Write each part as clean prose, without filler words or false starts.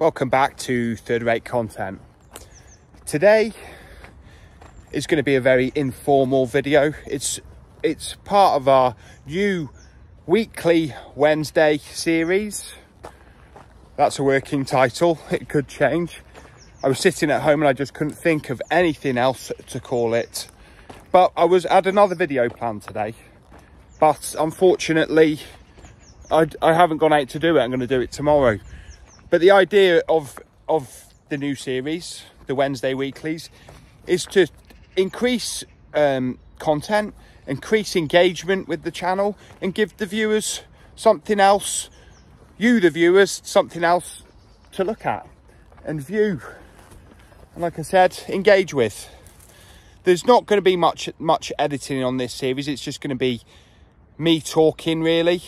Welcome back to Third Rate Content. Today is going to be a very informal video. It's part of our new weekly Wednesday series. That's a working title. It could change. I was sitting at home and I just couldn't think of anything else to call it. But I had another video planned today. But unfortunately, I haven't gone out to do it. I'm going to do it tomorrow. But the idea of the new series, the Wednesday Weeklies, is to increase content, increase engagement with the channel, and give the viewers something else, the viewers, something else to look at and view. And like I said, engage with. There's not going to be much editing on this series. It's just going to be me talking, really.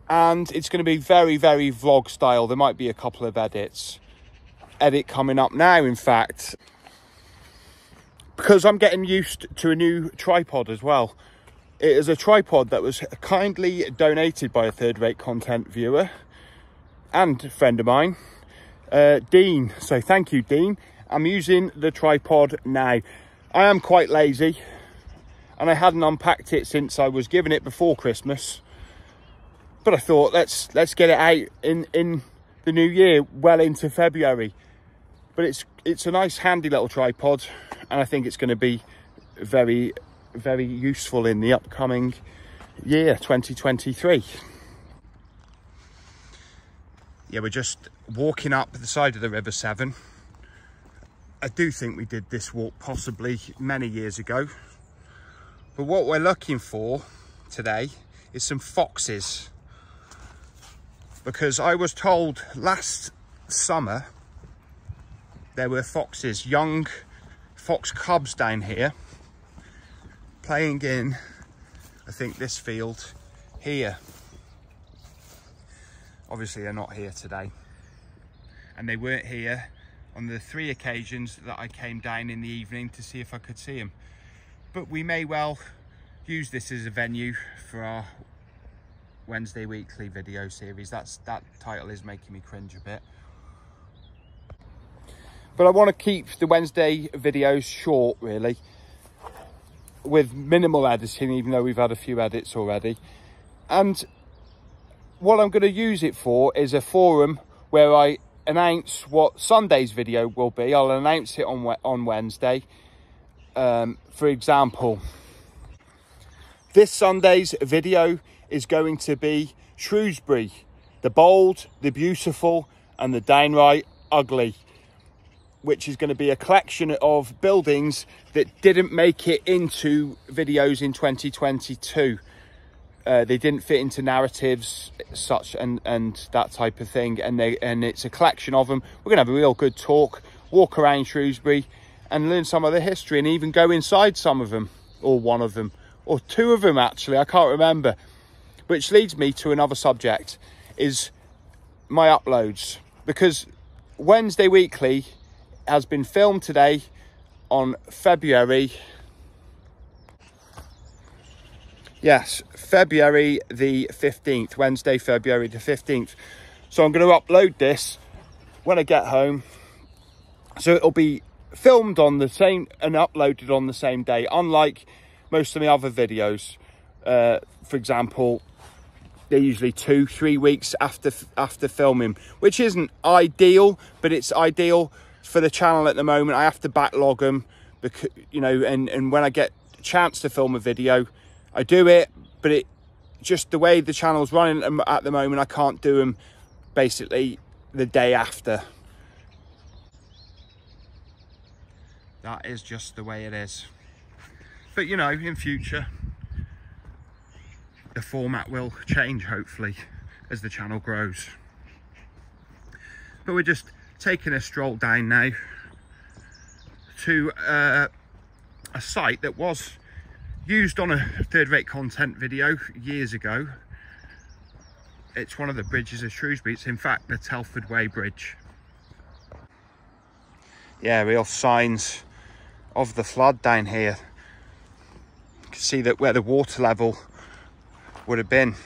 And it's going to be very, very vlog style. There might be a couple of edit coming up now, in fact, because I'm getting used to a new tripod as well. It is a tripod that was kindly donated by a Third Rate Content viewer and a friend of mine, Dean. So thank you, Dean. I'm using the tripod now. I am quite lazy and I hadn't unpacked it since I was given it before Christmas. But I thought, let's get it out in the new year, well into February. But it's a nice, handy little tripod, and I think it's going to be very, very useful in the upcoming year, 2023. Yeah, we're just walking up the side of the River Severn. I do think we did this walk possibly many years ago. But what we're looking for today is some foxes. Because I was told last summer there were foxes, young fox cubs down here, playing in, I think, this field here. Obviously they're not here today. And they weren't here on the 3 occasions that I came down in the evening to see if I could see them. But we may well use this as a venue for our Wednesday Weekly video series. That title is making me cringe a bit. But I want to keep the Wednesday videos short, really, with minimal editing, even though we've had a few edits already. And what I'm going to use it for is a forum where I announce what Sunday's video will be. I'll announce it on Wednesday. For example, this Sunday's video is going to be Shrewsbury, the bold, the beautiful, and the downright ugly, which is going to be a collection of buildings that didn't make it into videos in 2022. They didn't fit into narratives such and that type of thing, and it's a collection of them. We're going to have a real good talk, walk around Shrewsbury and learn some of the history, and even go inside some of them, or one of them, or 2 of them actually, I can't remember. Which leads me to another subject, is my uploads. Because Wednesday Weekly has been filmed today on February the 15th, Wednesday, February the 15th. So I'm going to upload this when I get home. So it'll be filmed on the same and uploaded on the same day, unlike most of my other videos. For example, they're usually 2-3 weeks after filming, which isn't ideal, but it's ideal for the channel at the moment. I have to backlog them, because, you know, and when I get a chance to film a video, I do it. But it just the way the channel's running at the moment, I can't do them basically the day after. That is just the way it is. But you know, in future, the format will change, hopefully, as the channel grows. But we're just taking a stroll down now to a site that was used on a Third Rate Content video years ago. It's one of the bridges of Shrewsbury. It's in fact the Telford Way Bridge. Yeah, real signs of the flood down here. You can see that where the water level would have been.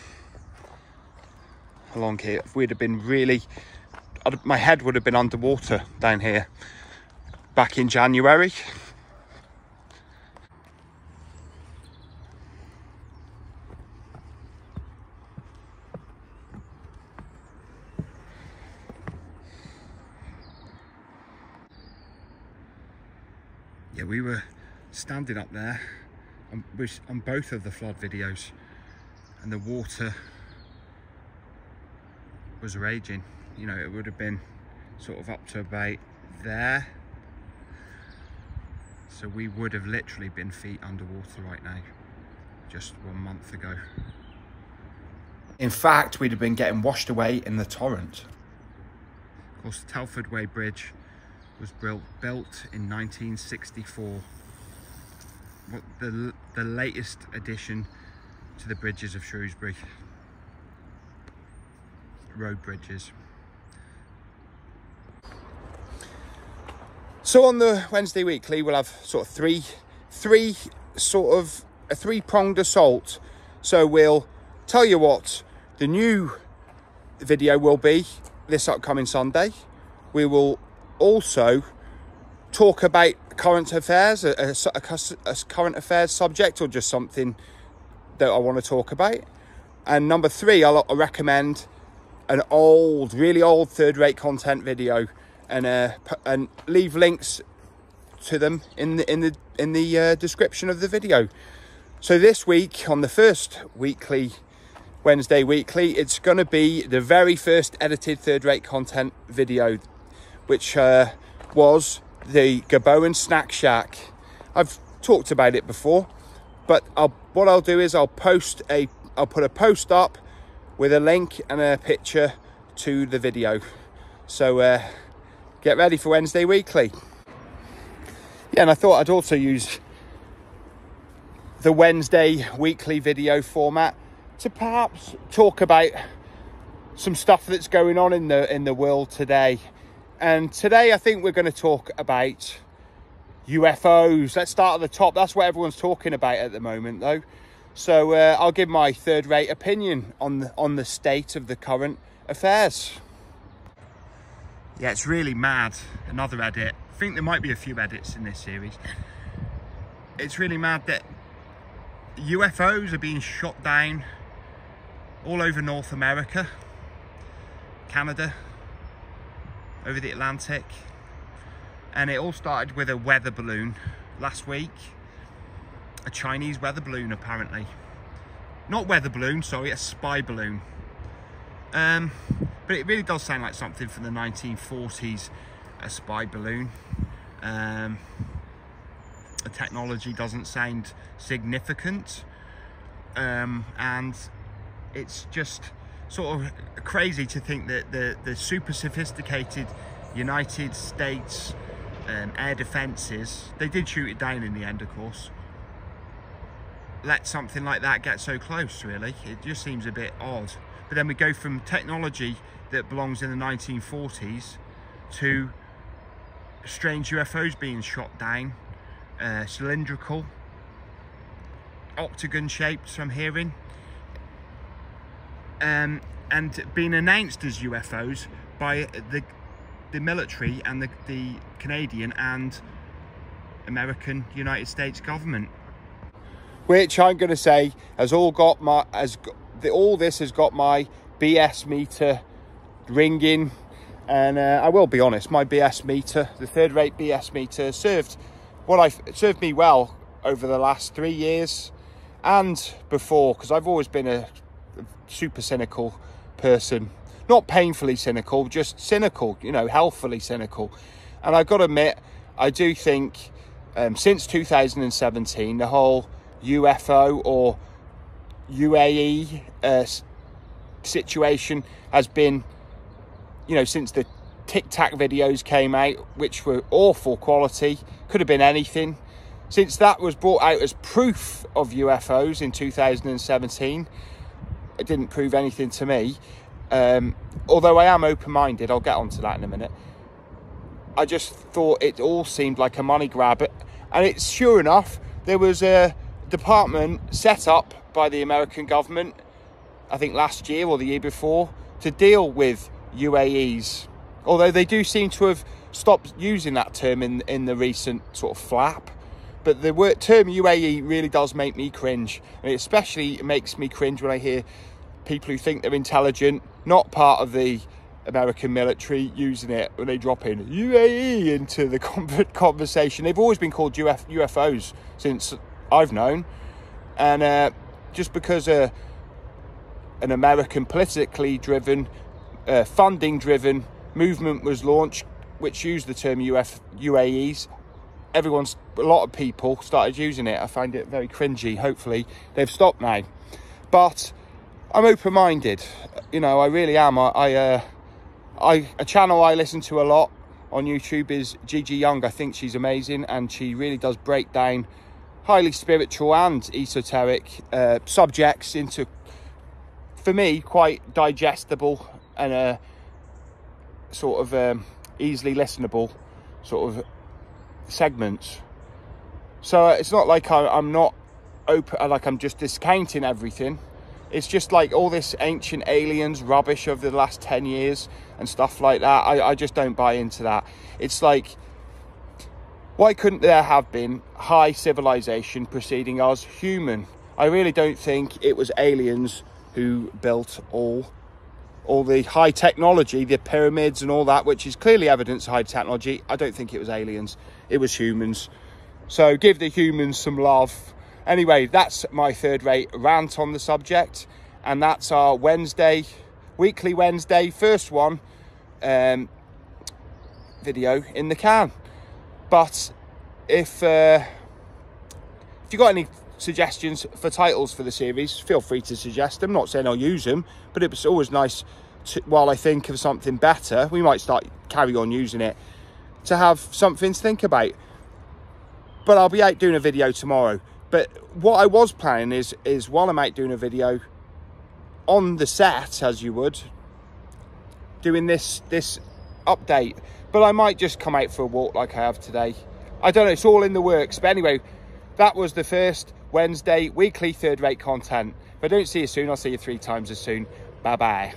along here. We'd have been really, my head would have been underwater down here back in January. Yeah, we were standing up there on both of the flood videos, and the water was raging. You know, it would have been sort of up to about there. So we would have literally been feet underwater right now, just 1 month ago. In fact, we'd have been getting washed away in the torrent. Of course, the Telford Way Bridge was built in 1964. The latest addition to the bridges of Shrewsbury. Road bridges. So on the Wednesday Weekly, we'll have sort of a three-pronged assault. So we'll tell you what the new video will be this upcoming Sunday. We will also talk about current affairs, a current affairs subject, or just something that I want to talk about. And number 3, I'll recommend an really old third-rate content video, and leave links to them in the description of the video. So this week, on the first Wednesday Weekly, it's going to be the very first edited third-rate content video, which was the Gaboan Snack Shack. I've talked about it before, but what I'll do is I'll put a post up with a link and a picture to the video. So get ready for Wednesday Weekly. Yeah, and I thought I'd also use the Wednesday Weekly video format to perhaps talk about some stuff that's going on in the world today. And today I think we're going to talk about UFOs. Let's start at the top. That's what everyone's talking about at the moment, though. So I'll give my third-rate opinion on the state of the current affairs. Yeah, it's really mad. Another edit. I think there might be a few edits in this series. It's really mad that UFOs are being shot down all over North America, Canada, over the Atlantic. And it all started with a weather balloon last week. A Chinese weather balloon, apparently. Not weather balloon, sorry, a spy balloon. But it really does sound like something from the 1940s, a spy balloon. The technology doesn't sound significant. And it's just sort of crazy to think that the super sophisticated United States air defences, they did shoot it down in the end, of course, let something like that get so close. Really, it just seems a bit odd. But then we go from technology that belongs in the 1940s to strange UFOs being shot down, cylindrical, octagon shaped, I'm hearing, and being announced as UFOs by the military and the Canadian and American United States government. Which I'm going to say has all this has got my BS meter ringing, and I will be honest, my BS meter, the third-rate BS meter, served me well over the last 3 years and before, because I've always been a super cynical person. Not painfully cynical, just cynical, you know, healthfully cynical. And I've got to admit, I do think since 2017, the whole UFO or UAE situation has been, you know, since the Tic Tac videos came out, which were awful quality, could have been anything. Since that was brought out as proof of UFOs in 2017, it didn't prove anything to me. Although I am open-minded, I'll get onto that in a minute. I just thought it all seemed like a money grab. And it's sure enough, there was a department set up by the American government, I think last year or the year before, to deal with UAEs, although they do seem to have stopped using that term in the recent sort of flap. But the term UAE really does make me cringe, and it especially makes me cringe when I hear people who think they're intelligent, not part of the American military, using it when they drop in UAE into the conversation. They've always been called UFOs since I've known, and just because an American politically driven, funding driven movement was launched which used the term UAEs, a lot of people started using it. I find it very cringy. Hopefully they've stopped now, but I'm open-minded, you know, I really am. A channel I listen to a lot on YouTube is Gigi Young. I think she's amazing, and she really does break down highly spiritual and esoteric subjects into, for me, quite digestible and sort of easily listenable sort of segments. So it's not like I'm not open, like I'm just discounting everything. It's just like all this ancient aliens rubbish of the last 10 years and stuff like that. I just don't buy into that. It's like, why couldn't there have been high civilization preceding us human? I really don't think it was aliens who built all the high technology, the pyramids and all that, which is clearly evidence of high technology. I don't think it was aliens. It was humans. So give the humans some love. Anyway, that's my third-rate rant on the subject, and that's our weekly Wednesday, first one, video in the can. But if you got any suggestions for titles for the series, feel free to suggest them. Not saying I'll use them, but it's always nice to, while I think of something better, we might carry on using it, to have something to think about. But I'll be out doing a video tomorrow. But what I was planning is while I'm out doing a video on the set, as you would, doing this update. But I might just come out for a walk like I have today. I don't know, it's all in the works. But anyway, that was the first Wednesday weekly third-rate content. If I don't see you soon, I'll see you 3 times as soon. Bye-bye.